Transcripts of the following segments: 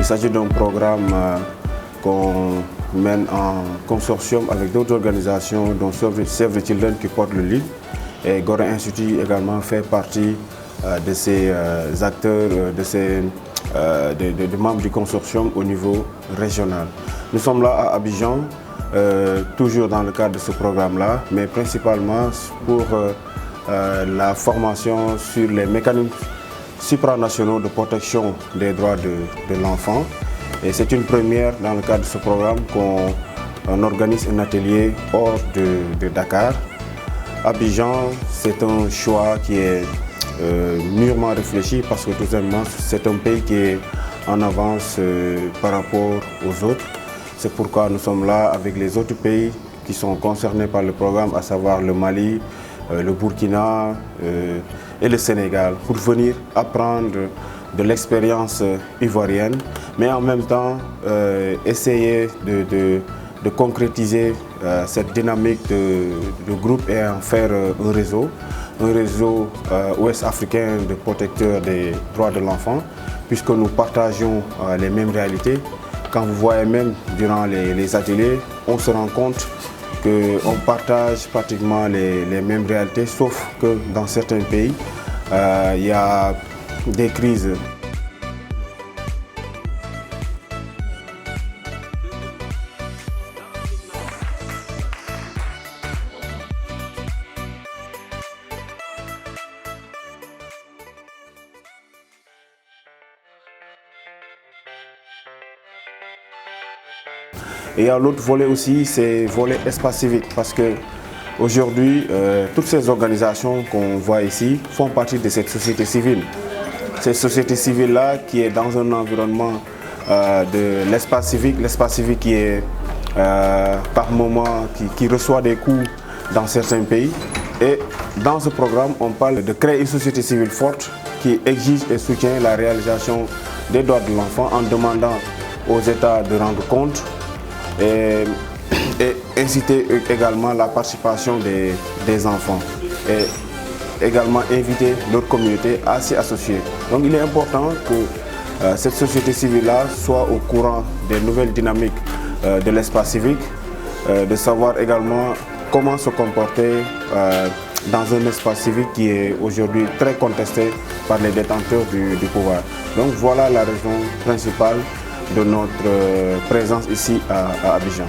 s'agit d'un programme qu'on mène en consortium avec d'autres organisations, dont Save the Children qui porte le lead. Et Gora Institute également fait partie de ces acteurs, de membres du consortium au niveau régional. Nous sommes là à Abidjan, toujours dans le cadre de ce programme-là, mais principalement pour la formation sur les mécanismes supranationaux de protection des droits de l'enfant. Et c'est une première dans le cadre de ce programme qu'on organise un atelier hors de Dakar. Abidjan, c'est un choix qui est mûrement réfléchi parce que tout simplement c'est un pays qui est en avance par rapport aux autres. C'est pourquoi nous sommes là avec les autres pays qui sont concernés par le programme, à savoir le Mali, le Burkina et le Sénégal, pour venir apprendre de l'expérience ivoirienne, mais en même temps essayer de concrétiser cette dynamique de groupe et en faire un réseau ouest-africain de protecteurs des droits de l'enfant, puisque nous partageons les mêmes réalités. Quand vous voyez même durant les ateliers, on se rend compte qu'on partage pratiquement les mêmes réalités, sauf que dans certains pays, il y a des crises. Et il y a l'autre volet aussi, c'est le volet espace civique, parce qu'aujourd'hui, toutes ces organisations qu'on voit ici font partie de cette société civile. Cette société civile-là qui est dans un environnement de l'espace civique qui est par moment, qui reçoit des coups dans certains pays. Et dans ce programme, on parle de créer une société civile forte qui exige et soutient la réalisation des droits de l'enfant en demandant aux États de rendre compte et inciter également la participation des enfants et également inviter leur communauté à s'y associer. Donc il est important que cette société civile-là soit au courant des nouvelles dynamiques de l'espace civique, de savoir également comment se comporter dans un espace civique qui est aujourd'hui très contesté par les détenteurs du pouvoir. Donc voilà la raison principale de notre présence ici à Abidjan.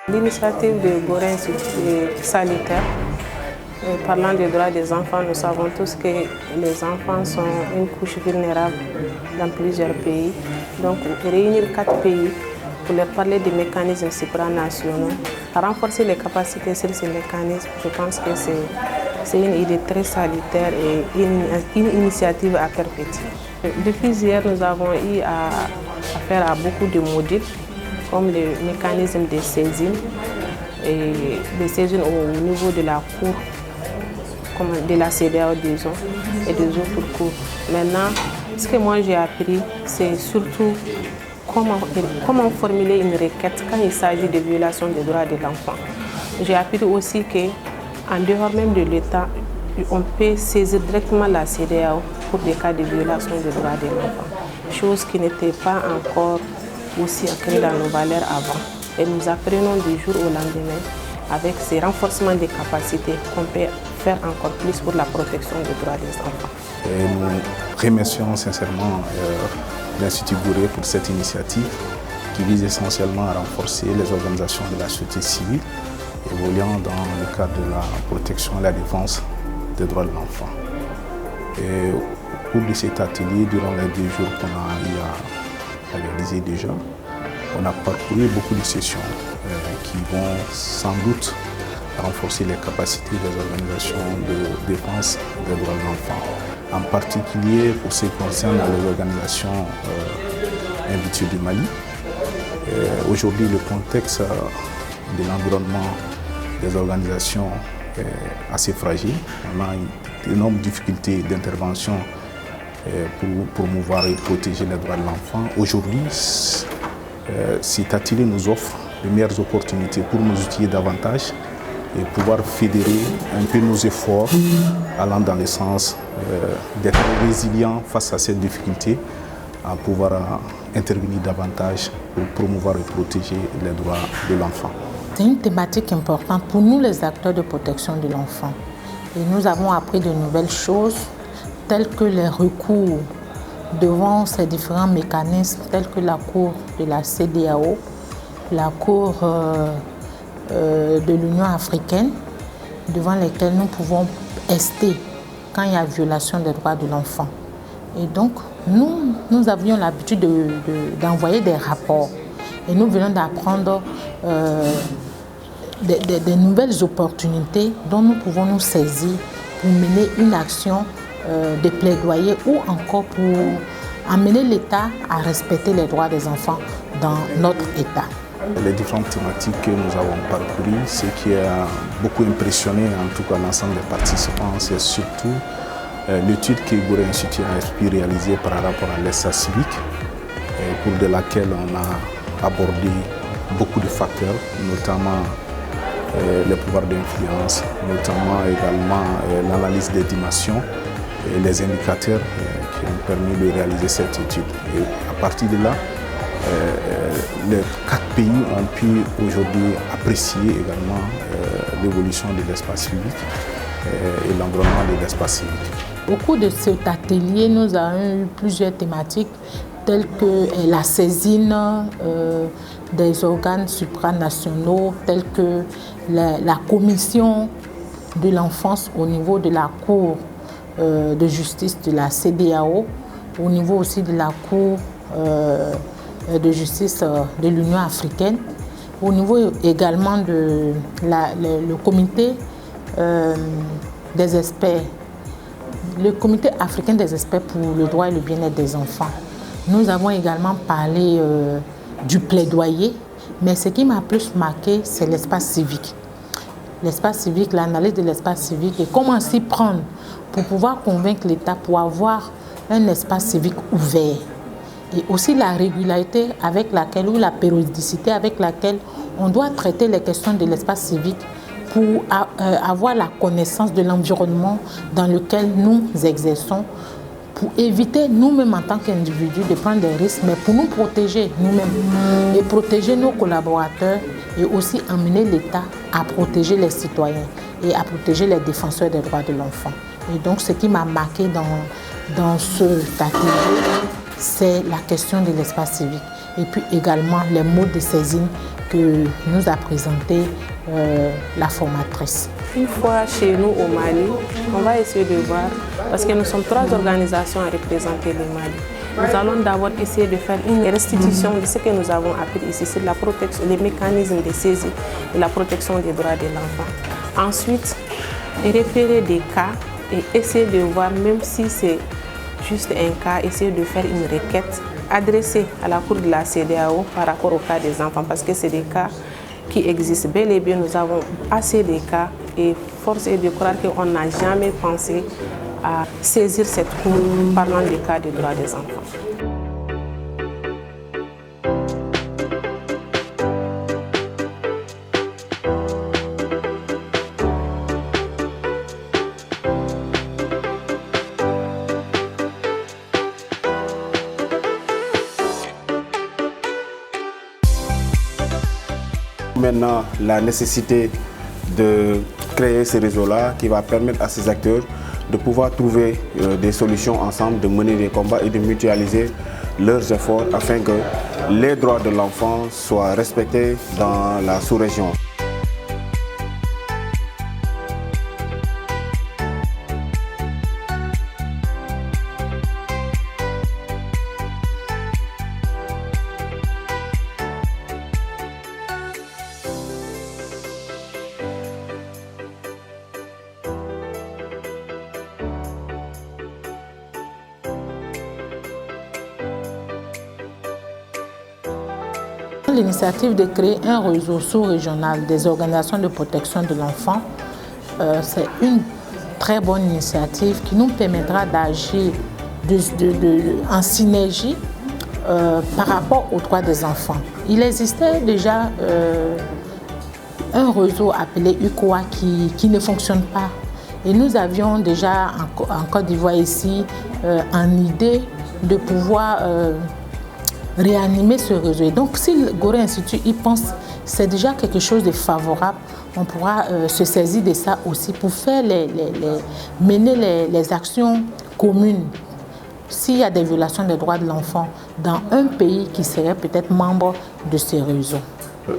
L'initiative de Gora Institute est salutaire. Parlant des droits des enfants, nous savons tous que les enfants sont une couche vulnérable dans plusieurs pays. Donc, réunir 4 pays pour leur parler des mécanismes supranationaux, renforcer les capacités sur ces mécanismes, je pense que c'est une idée très salutaire et une initiative à perpétuer. Depuis hier, nous avons eu affaire à beaucoup de modules, comme le mécanisme de saisine, et de saisine au niveau de la Cour, de la CEDEAO, disons, et des autres cours. Maintenant, ce que moi j'ai appris, c'est surtout comment formuler une requête quand il s'agit de violation des droits de l'enfant. J'ai appris aussi qu'en dehors même de l'État, on peut saisir directement la CEDEAO pour des cas de violation des droits de l'enfant, chose qui n'était pas encore aussi ancrée dans nos valeurs avant. Et nous apprenons du jour au lendemain avec ces renforcements des capacités qu'on peut faire encore plus pour la protection des droits des enfants. Et nous remercions sincèrement l'Institut Gora pour cette initiative qui vise essentiellement à renforcer les organisations de la société civile évoluant dans le cadre de la protection et la défense des droits de l'enfant. Et au cours de cet atelier, durant les 2 jours qu'on a eu à réaliser déjà, on a parcouru beaucoup de sessions qui vont sans doute renforcer les capacités des organisations de défense des droits de l'enfant. En particulier pour ce qui concerne les organisations invitées du Mali. Aujourd'hui, le contexte de l'environnement des organisations assez fragile. On a une énorme difficulté d'intervention pour promouvoir et protéger les droits de l'enfant. Aujourd'hui, cet atelier nous offre les meilleures opportunités pour nous outiller davantage et pouvoir fédérer un peu nos efforts allant dans le sens d'être résilients face à cette difficulté, à pouvoir intervenir davantage pour promouvoir et protéger les droits de l'enfant. C'est une thématique importante pour nous les acteurs de protection de l'enfant. Et nous avons appris de nouvelles choses telles que les recours devant ces différents mécanismes tels que la Cour de la CEDEAO, la Cour de l'Union africaine, devant lesquels nous pouvons ester quand il y a violation des droits de l'enfant. Et donc, nous avions l'habitude d'envoyer des rapports. Et nous venons d'apprendre des nouvelles opportunités dont nous pouvons nous saisir pour mener une action de plaidoyer ou encore pour amener l'État à respecter les droits des enfants dans notre État. Les différentes thématiques que nous avons parcourues, ce qui a beaucoup impressionné en tout cas l'ensemble des participants, c'est surtout l'étude que Gouré Institut a pu réaliser par rapport à l'espace civique, pour de laquelle on a abordé beaucoup de facteurs, notamment les pouvoirs d'influence, notamment également l'analyse des dimensions et les indicateurs qui ont permis de réaliser cette étude. Et à partir de là, les 4 pays ont pu aujourd'hui apprécier également l'évolution de l'espace civique et l'environnement de l'espace civique. Au cours de cet atelier, nous avons eu plusieurs thématiques telles que la saisine des organes supranationaux, telles que la commission de l'enfance au niveau de la Cour de justice de la CEDEAO, au niveau aussi de la Cour de justice de l'Union africaine, au niveau également de le comité des experts, le comité africain des experts pour le droit et le bien-être des enfants. Nous avons également parlé du plaidoyer, mais ce qui m'a plus marqué, c'est l'espace civique. L'espace civique, l'analyse de l'espace civique et comment s'y prendre pour pouvoir convaincre l'État pour avoir un espace civique ouvert. Et aussi la régularité avec laquelle, ou la périodicité avec laquelle on doit traiter les questions de l'espace civique pour avoir la connaissance de l'environnement dans lequel nous exerçons, pour éviter nous-mêmes en tant qu'individus de prendre des risques, mais pour nous protéger nous-mêmes et protéger nos collaborateurs et aussi amener l'État à protéger les citoyens et à protéger les défenseurs des droits de l'enfant. Et donc ce qui m'a marqué dans ce atelier, c'est la question de l'espace civique et puis également les modes de saisine que nous a présenté la formatrice. Une fois chez nous au Mali, on va essayer de voir, parce que nous sommes 3 organisations à représenter le Mali. Nous allons d'abord essayer de faire une restitution de ce que nous avons appris ici, c'est la protection, les mécanismes de saisie et la protection des droits de l'enfant. Ensuite, repérer des cas et essayer de voir, même si c'est juste un cas, essayer de faire une requête adressée à la Cour de la CEDEAO par rapport au cas des enfants, parce que c'est des cas qui existent. Bel et bien, nous avons assez de cas et force est de croire qu'on n'a jamais pensé à saisir cette Cour parlant des cas des droits des enfants. Maintenant, la nécessité de créer ce réseau-là qui va permettre à ces acteurs de pouvoir trouver des solutions ensemble, de mener des combats et de mutualiser leurs efforts afin que les droits de l'enfant soient respectés dans la sous-région. L'initiative de créer un réseau sous-régional des organisations de protection de l'enfant c'est une très bonne initiative qui nous permettra d'agir en synergie par rapport aux droits des enfants. Il existait déjà un réseau appelé UCOA qui ne fonctionne pas. Et nous avions déjà en Côte d'Ivoire ici en idée de pouvoir réanimer ce réseau. Et donc si le Gorée Institute y pense, c'est déjà quelque chose de favorable. On pourra se saisir de ça aussi pour faire mener les actions communes. S'il y a des violations des droits de l'enfant dans un pays qui serait peut-être membre de ces réseaux.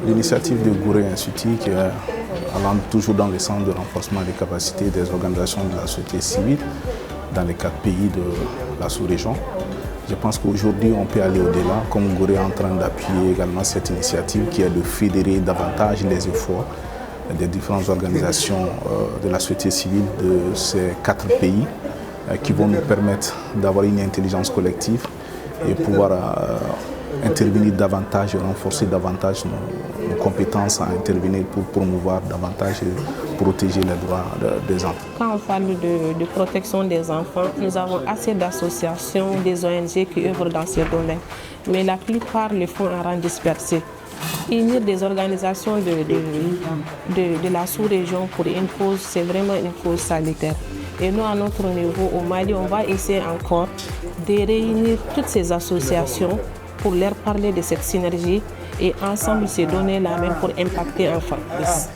L'initiative de Gorée Institute qui est allant toujours dans le sens de renforcement des capacités des organisations de la société civile dans les 4 pays de la sous-région. Je pense qu'aujourd'hui, on peut aller au-delà, comme Gorée est en train d'appuyer également cette initiative qui est de fédérer davantage les efforts des différentes organisations de la société civile de ces 4 pays qui vont nous permettre d'avoir une intelligence collective et pouvoir intervenir davantage et renforcer davantage nos compétences à intervenir pour promouvoir davantage et protéger les droits des enfants. Quand on parle de protection des enfants, nous avons assez d'associations, des ONG qui œuvrent dans ce domaine, mais la plupart le font en rang dispersé. Unir des organisations de la sous-région pour une cause, c'est vraiment une cause salutaire. Et nous, à notre niveau, au Mali, on va essayer encore de réunir toutes ces associations pour leur parler de cette synergie et ensemble se donner la main pour impacter enfin plus.